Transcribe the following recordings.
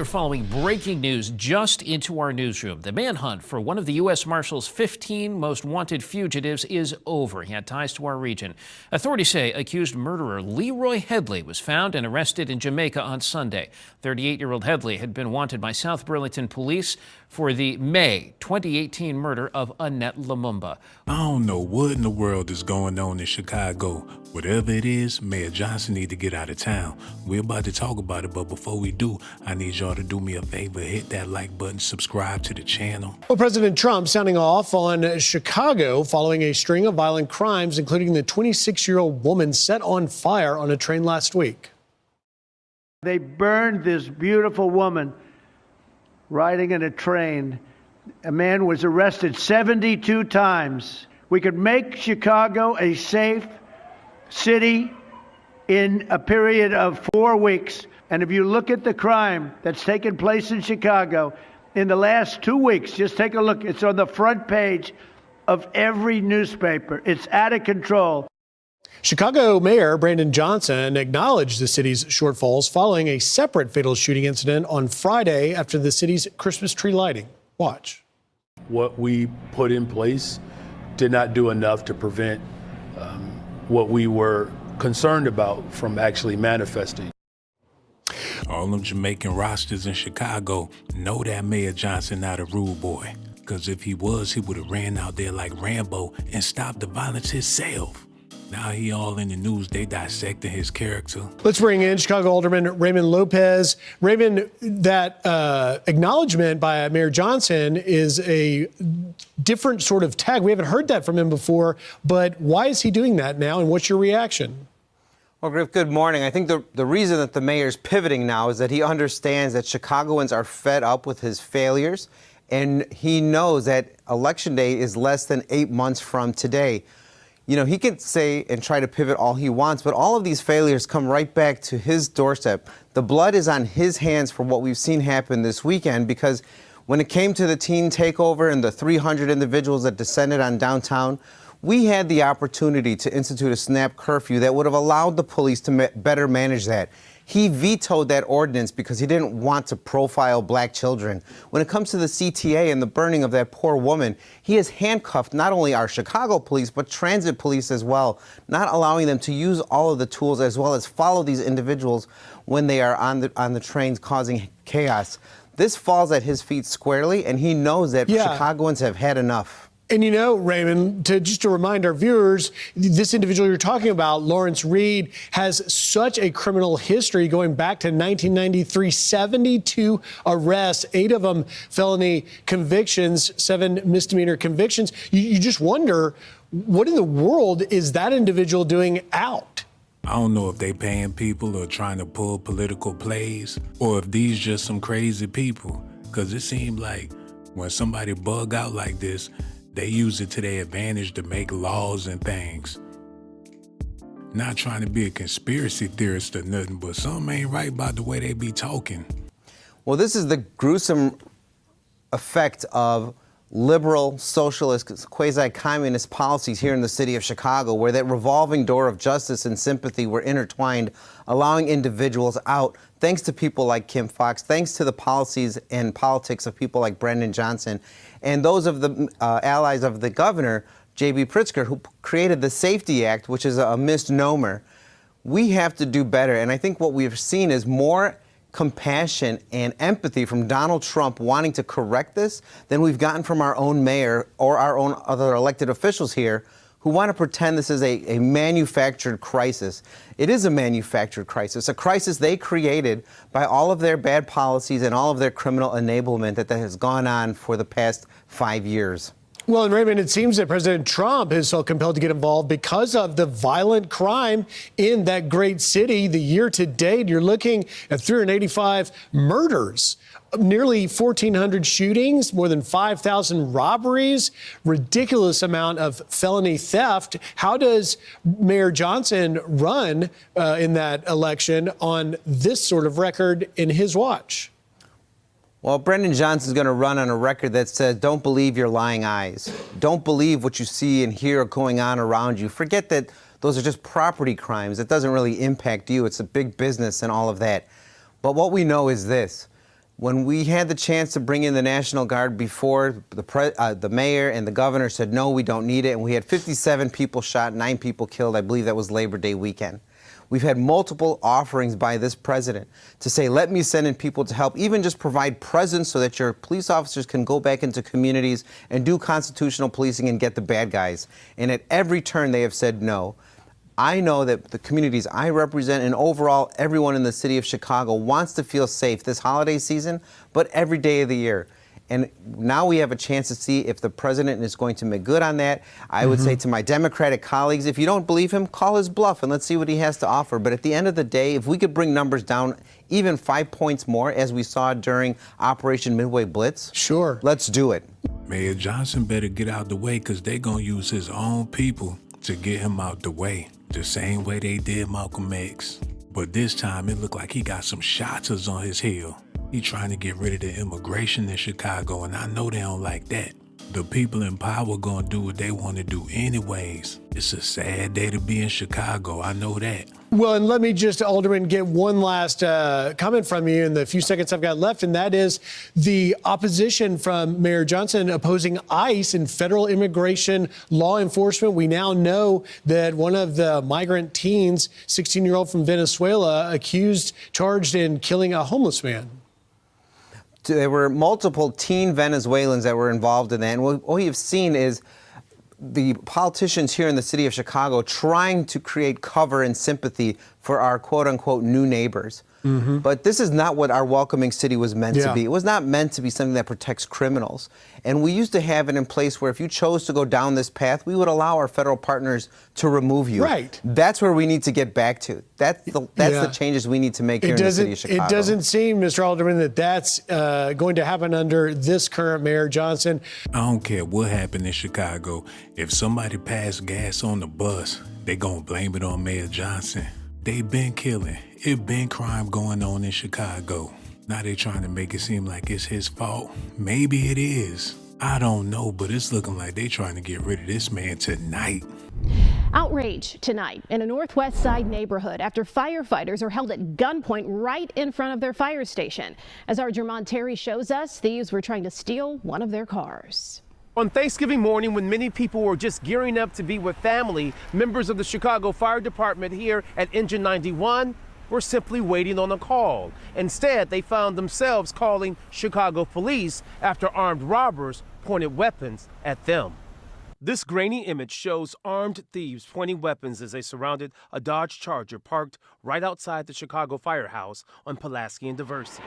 We're following breaking news just into our newsroom. The manhunt for one of the U.S. Marshal's 15 most wanted fugitives is over. He had ties to our region. Authorities say accused murderer Leroy Headley was found and arrested in Jamaica on Sunday. 38-year-old Headley had been wanted by South Burlington police for the May 2018 murder of Annette Lumumba. I don't know what in the world is going on in Chicago. Whatever it is, Mayor Johnson need to get out of town. We're about to talk about it, but before we do, I need y'all to do me a favor, hit that like button, subscribe to the channel. Well, President Trump sounding off on Chicago following a string of violent crimes, including the 26-year-old woman set on fire on a train last week. They burned this beautiful woman riding in a train. A man was arrested 72 times. We could make Chicago a safe city in a period of 4 weeks. And if you look at the crime that's taken place in Chicago in the last 2 weeks, just take a look. It's on the front page of every newspaper. It's out of control. Chicago Mayor Brandon Johnson acknowledged the city's shortfalls following a separate fatal shooting incident on Friday after the city's Christmas tree lighting. Watch. What we put in place did not do enough to prevent what we were concerned about from actually manifesting. All them Jamaican rosters in Chicago know that Mayor Johnson not a rude boy. Because if he was, he would have ran out there like Rambo and stopped the violence himself. Now he all in the news, they dissecting his character. Let's bring in Chicago Alderman Raymond Lopez. Raymond, that acknowledgement by Mayor Johnson is a different sort of tag. We haven't heard that from him before, but why is he doing that now, and what's your reaction? Well, Griff, good morning. I think the reason that the mayor's pivoting now is that he understands that Chicagoans are fed up with his failures, and he knows that Election Day is less than 8 months from today. You know, he could say and try to pivot all he wants, but all of these failures come right back to his doorstep. The blood is on his hands for what we've seen happen this weekend, because when it came to the teen takeover and the 300 individuals that descended on downtown, we had the opportunity to institute a snap curfew that would have allowed the police to better manage that. He vetoed that ordinance because he didn't want to profile black children. When it comes to the CTA and the burning of that poor woman, he has handcuffed not only our Chicago police, but transit police as well, not allowing them to use all of the tools as well as follow these individuals when they are on the trains causing chaos. This falls at his feet squarely, and he knows that Chicagoans have had enough. And you know, Raymond, just to remind our viewers, this individual you're talking about, Lawrence Reed, has such a criminal history going back to 1993, 72 arrests, 8 of them felony convictions, 7 misdemeanor convictions. You just wonder, what in the world is that individual doing out? I don't know if they paying people or trying to pull political plays, or if these just some crazy people. Because it seems like when somebody bug out like this, they use it to their advantage to make laws and things. Not trying to be a conspiracy theorist or nothing, but something ain't right about the way they be talking. Well, this is the gruesome effect of liberal, socialist, quasi-communist policies here in the city of Chicago, where that revolving door of justice and sympathy were intertwined, allowing individuals out, thanks to people like Kim Foxx, thanks to the policies and politics of people like Brandon Johnson, and those of the allies of the governor, J.B. Pritzker, who created the SAFE-T Act, which is a misnomer. We have to do better, and I think what we've seen is more compassion and empathy from Donald Trump wanting to correct this than we've gotten from our own mayor or our own other elected officials here, who want to pretend this is a manufactured crisis. It is a manufactured crisis, a crisis they created by all of their bad policies and all of their criminal enablement that has gone on for the past 5 years. Well, and Raymond, it seems that President Trump is so compelled to get involved because of the violent crime in that great city. The year to date, you're looking at 385 murders, nearly 1,400 shootings, more than 5,000 robberies, ridiculous amount of felony theft. How does Mayor Johnson run in that election on this sort of record in his watch? Well, Brandon Johnson's going to run on a record that says, don't believe your lying eyes. Don't believe what you see and hear going on around you. Forget that those are just property crimes. It doesn't really impact you. It's a big business and all of that. But what we know is this. When we had the chance to bring in the National Guard before, the mayor and the governor said, no, we don't need it. And we had 57 people shot, 9 people killed. I believe that was Labor Day weekend. We've had multiple offerings by this president to say, let me send in people to help, even just provide presence so that your police officers can go back into communities and do constitutional policing and get the bad guys. And at every turn, they have said no. I know that the communities I represent and overall everyone in the city of Chicago wants to feel safe this holiday season, but every day of the year. And now we have a chance to see if the president is going to make good on that. I would say to my Democratic colleagues, if you don't believe him, call his bluff and let's see what he has to offer. But at the end of the day, if we could bring numbers down even 5 points more, as we saw during Operation Midway Blitz, sure, let's do it. Mayor Johnson better get out the way because they're going to use his own people to get him out the way, the same way they did Malcolm X. But this time it looked like he got some Shottas on his heel. He trying to get rid of the immigration in Chicago, and I know they don't like that. The people in power gonna do what they want to do anyways. It's a sad day to be in Chicago, I know that. Well, and let me just, Alderman, get one last comment from you in the few seconds I've got left, and that is the opposition from Mayor Johnson opposing ICE and federal immigration law enforcement. We now know that one of the migrant teens, 16-year-old from Venezuela, charged in killing a homeless man. There were multiple teen Venezuelans that were involved in that. And what we have seen is the politicians here in the city of Chicago trying to create cover and sympathy for our quote-unquote new neighbors. But this is not what our welcoming city was meant to be. It was not meant to be something that protects criminals. And we used to have it in place where if you chose to go down this path, we would allow our federal partners to remove you. Right. That's where we need to get back to. That's the changes we need to make here in the city of Chicago. It doesn't seem, Mr. Alderman, that that's going to happen under this current Mayor Johnson. I don't care what happened in Chicago. If somebody passed gas on the bus, they gonna blame it on Mayor Johnson. They been killing. It been crime going on in Chicago. Now they trying to make it seem like it's his fault. Maybe it is. I don't know, but it's looking like they trying to get rid of this man tonight. Outrage tonight in a Northwest Side neighborhood after firefighters are held at gunpoint right in front of their fire station. As our Jermon Terry shows us, thieves were trying to steal one of their cars. On Thanksgiving morning, when many people were just gearing up to be with family, members of the Chicago Fire Department here at Engine 91 were simply waiting on a call. Instead, they found themselves calling Chicago police after armed robbers pointed weapons at them. This grainy image shows armed thieves pointing weapons as they surrounded a Dodge Charger parked right outside the Chicago Firehouse on Pulaski and Diversey.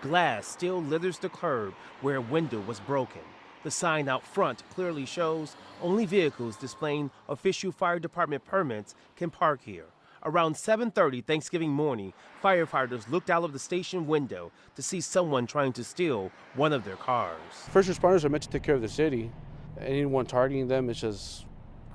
Glass still litters the curb where a window was broken. The sign out front clearly shows only vehicles displaying official fire department permits can park here. Around 7:30 Thanksgiving morning, firefighters looked out of the station window to see someone trying to steal one of their cars. First responders are meant to take care of the city. Anyone targeting them is just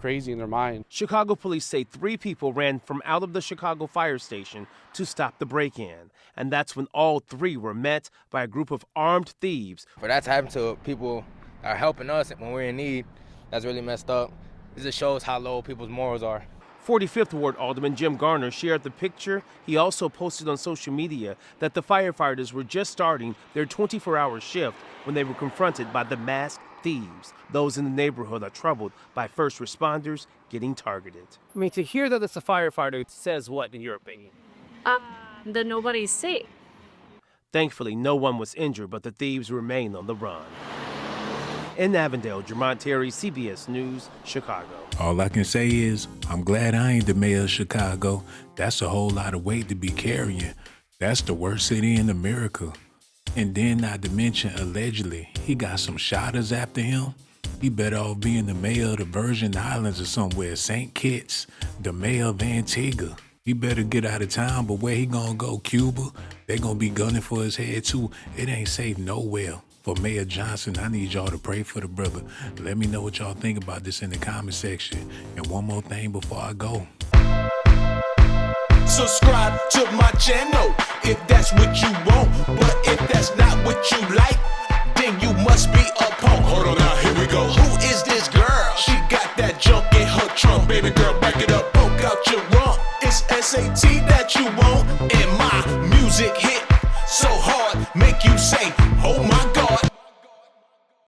crazy in their mind. Chicago police say 3 people ran from out of the Chicago fire station to stop the break-in. And that's when all 3 were met by a group of armed thieves. For that to happen to people that are helping us when we're in need, that's really messed up. This just shows how low people's morals are. 45th Ward Alderman Jim Garner shared the picture. He also posted on social media that the firefighters were just starting their 24-hour shift when they were confronted by the masked thieves. Those in the neighborhood are troubled by first responders getting targeted. I mean, to hear that it's a firefighter says what, in your opinion? That nobody's safe. Thankfully, no one was injured, but the thieves remain on the run. In Avondale, Jermon Terry, CBS News, Chicago. All I can say is, I'm glad I ain't the mayor of Chicago. That's a whole lot of weight to be carrying. That's the worst city in America. And then not to mention, allegedly, he got some Shottas after him. He better off being the mayor of the Virgin Islands or somewhere, St. Kitts, the mayor of Antigua. He better get out of town, but where he gonna go, Cuba? They gonna be gunning for his head too. It ain't safe nowhere. For Mayor Johnson, I need y'all to pray for the brother. Let me know what y'all think about this in the comment section. And one more thing before I go. Subscribe to my channel if that's what you want. But if